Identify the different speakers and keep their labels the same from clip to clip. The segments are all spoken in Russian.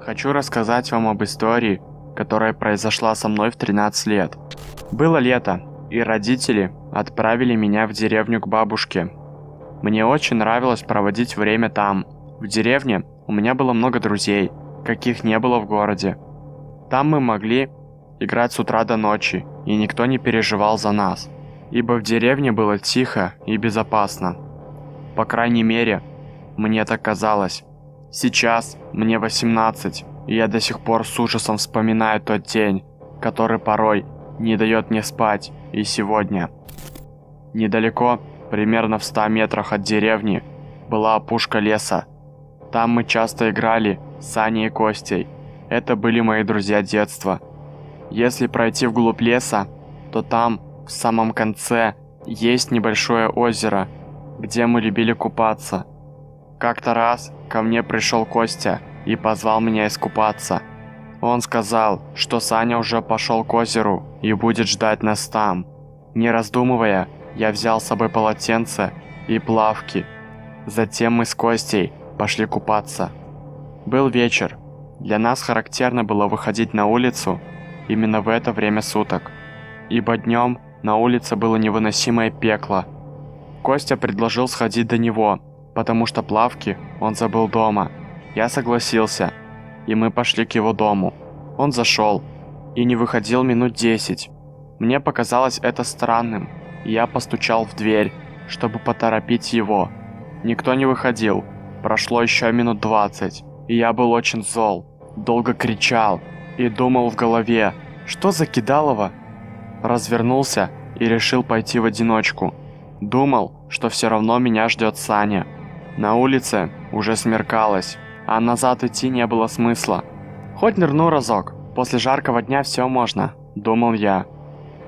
Speaker 1: Хочу рассказать вам об истории, которая произошла со мной в 13 лет. Было лето, и родители отправили меня в деревню к бабушке. Мне очень нравилось проводить время там. В деревне у меня было много друзей, каких не было в городе. Там мы могли играть с утра до ночи, и никто не переживал за нас, ибо в деревне было тихо и безопасно. По крайней мере, мне так казалось. Сейчас мне 18, и я до сих пор с ужасом вспоминаю тот день, который порой не дает мне спать, и сегодня. Недалеко, примерно в 100 метрах от деревни, была опушка леса. Там мы часто играли с Саней и Костей. Это были мои друзья детства. Если пройти вглубь леса, то там, в самом конце, есть небольшое озеро, где мы любили купаться. Как-то раз ко мне пришел Костя и позвал меня искупаться. Он сказал, что Саня уже пошел к озеру и будет ждать нас там. Не раздумывая, я взял с собой полотенце и плавки. Затем мы с Костей пошли купаться. Был вечер. Для нас характерно было выходить на улицу именно в это время суток, ибо днем на улице было невыносимое пекло. Костя предложил сходить до него, потому что плавки он забыл дома. Я согласился, и мы пошли к его дому. Он зашел и не выходил минут 10. Мне показалось это странным, и я постучал в дверь, чтобы поторопить его. Никто не выходил. Прошло еще минут 20, и я был очень зол. Долго кричал и думал в голове, что за кидалово. Развернулся и решил пойти в одиночку. Думал, что все равно меня ждет Саня. На улице уже смеркалось, а назад идти не было смысла. Хоть нырну разок, после жаркого дня все можно, думал я.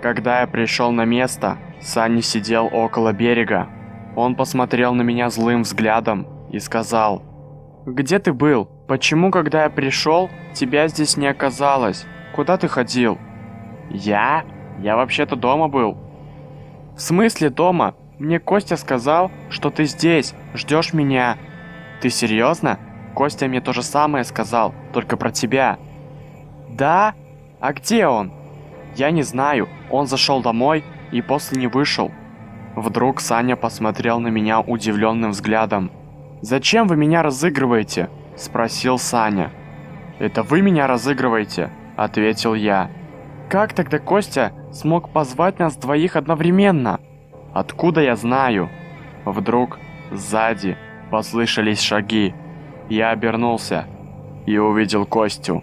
Speaker 1: Когда я пришел на место, Саня сидел около берега. Он посмотрел на меня злым взглядом и сказал: «Где ты был? Почему, когда я пришел, тебя здесь не оказалось? Куда ты ходил?» «Я? Я вообще-то дома был». «В смысле дома? Мне Костя сказал, что ты здесь, ждешь меня». «Ты серьезно? Костя мне то же самое сказал, только про тебя». «Да? А где он?» «Я не знаю, он зашел домой и после не вышел». Вдруг Саня посмотрел на меня удивленным взглядом. «Зачем вы меня разыгрываете?» – спросил Саня. «Это вы меня разыгрываете?» – ответил я. «Как тогда Костя смог позвать нас двоих одновременно?» «Откуда я знаю?» Вдруг сзади послышались шаги. Я обернулся и увидел Костю.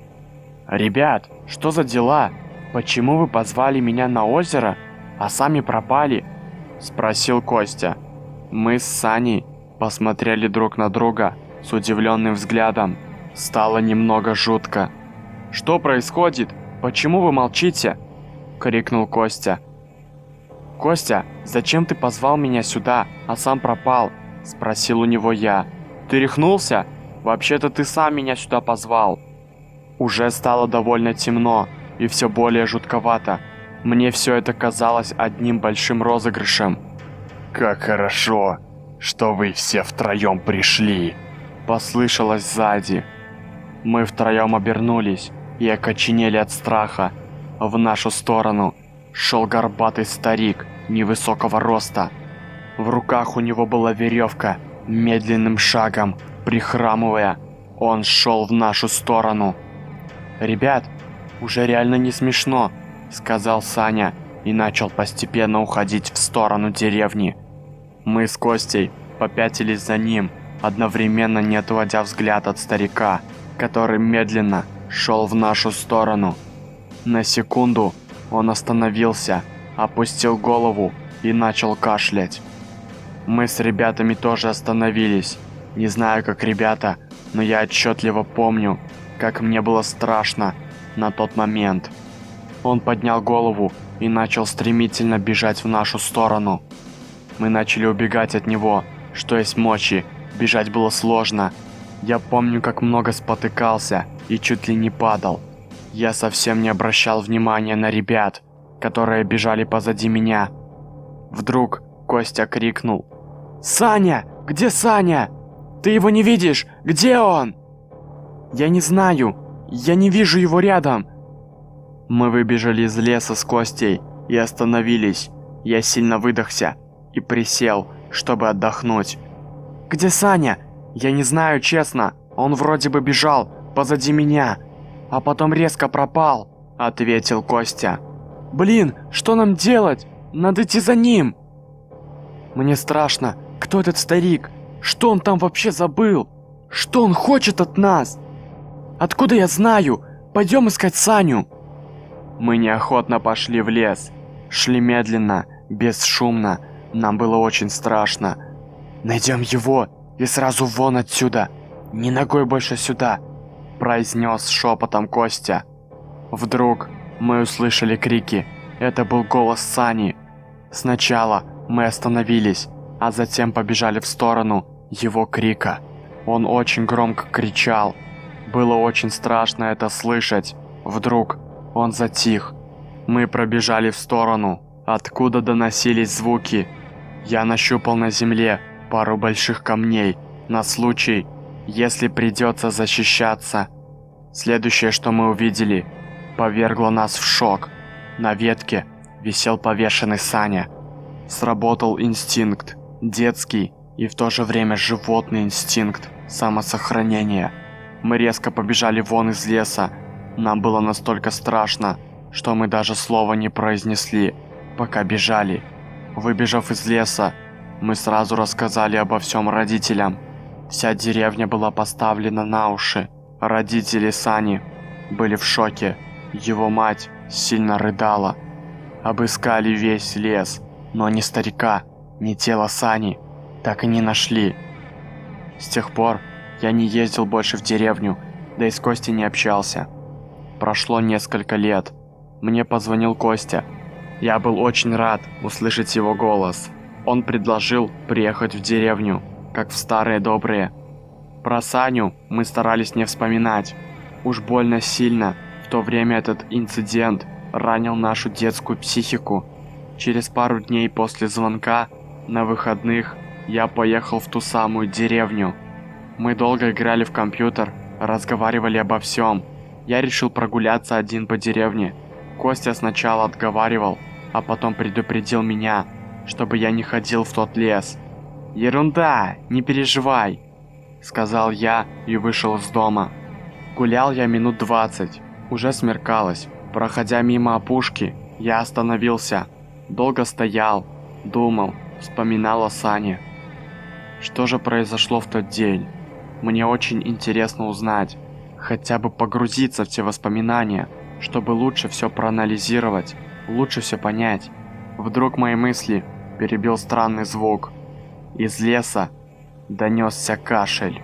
Speaker 1: «Ребят, что за дела? Почему вы позвали меня на озеро, а сами пропали?» – спросил Костя. Мы с Саней посмотрели друг на друга с удивленным взглядом. Стало немного жутко. «Что происходит? Почему вы молчите?» – крикнул Костя. «Костя, зачем ты позвал меня сюда, а сам пропал?» – спросил у него я. «Ты рехнулся? Вообще-то ты сам меня сюда позвал». Уже стало довольно темно и все более жутковато. Мне все это казалось одним большим розыгрышем.
Speaker 2: «Как хорошо, что вы все втроем пришли!»
Speaker 1: – послышалось сзади. Мы втроем обернулись и окоченели от страха. В нашу сторону шел горбатый старик невысокого роста. В руках у него была веревка. Медленным шагом, прихрамывая, он шел в нашу сторону. «Ребят, уже реально не смешно», — сказал Саня и начал постепенно уходить в сторону деревни. Мы с Костей попятились за ним, одновременно не отводя взгляд от старика, который медленно шел в нашу сторону. На секунду он остановился, опустил голову и начал кашлять. Мы с ребятами тоже остановились. Не знаю, как ребята, но я отчетливо помню, как мне было страшно на тот момент. Он поднял голову и начал стремительно бежать в нашу сторону. Мы начали убегать от него, что есть мочи. Бежать было сложно. Я помню, как много спотыкался и чуть ли не падал. Я совсем не обращал внимания на ребят, которые бежали позади меня. Вдруг Костя крикнул: «Саня! Где Саня? Ты его не видишь? Где он?» Я не знаю. Я не вижу его рядом. Мы выбежали из леса с Костей и остановились. Я сильно выдохся и присел, чтобы отдохнуть. Где Саня? Я не знаю, честно. Он вроде бы бежал позади меня, а потом резко пропал, ответил Костя. Блин, что нам делать? Надо идти за ним. Мне страшно. Кто этот старик? Что он там вообще забыл? Что он хочет от нас? Откуда я знаю? Пойдем искать Саню. Мы неохотно пошли в лес. Шли медленно, бесшумно. Нам было очень страшно. Найдем его и сразу вон отсюда. Ни ногой больше сюда, произнес шепотом Костя. Вдруг мы услышали крики. Это был голос Сани. Сначала мы остановились, а затем побежали в сторону его крика. Он очень громко кричал. Было очень страшно это слышать. Вдруг он затих. Мы пробежали в сторону, откуда доносились звуки. Я нащупал на земле пару больших камней на случай, если придется защищаться. Следующее, что мы увидели, повергло нас в шок. На ветке висел повешенный Саня. Сработал инстинкт, детский и в то же время животный инстинкт самосохранения. Мы резко побежали вон из леса. Нам было настолько страшно, что мы даже слова не произнесли, пока бежали. Выбежав из леса, мы сразу рассказали обо всем родителям. Вся деревня была поставлена на уши. Родители Сани были в шоке. Его мать сильно рыдала. Обыскали весь лес, но ни старика, ни тело Сани так и не нашли. С тех пор я не ездил больше в деревню, да и с Костей не общался. Прошло несколько лет. Мне позвонил Костя. Я был очень рад услышать его голос. Он предложил приехать в деревню, как в старые добрые. Про Саню мы старались не вспоминать. Уж больно сильно в то время этот инцидент ранил нашу детскую психику. Через пару дней после звонка на выходных я поехал в ту самую деревню. Мы долго играли в компьютер, разговаривали обо всем. Я решил прогуляться один по деревне. Костя сначала отговаривал, а потом предупредил меня, чтобы я не ходил в тот лес. «Ерунда, не переживай», — сказал я и вышел из дома. Гулял я минут 20, уже смеркалось. Проходя мимо опушки, я остановился. Долго стоял, думал, вспоминал о Сане. Что же произошло в тот день? Мне очень интересно узнать, хотя бы погрузиться в те воспоминания, чтобы лучше все проанализировать, лучше все понять. Вдруг мои мысли перебил странный звук. Из леса донесся кашель.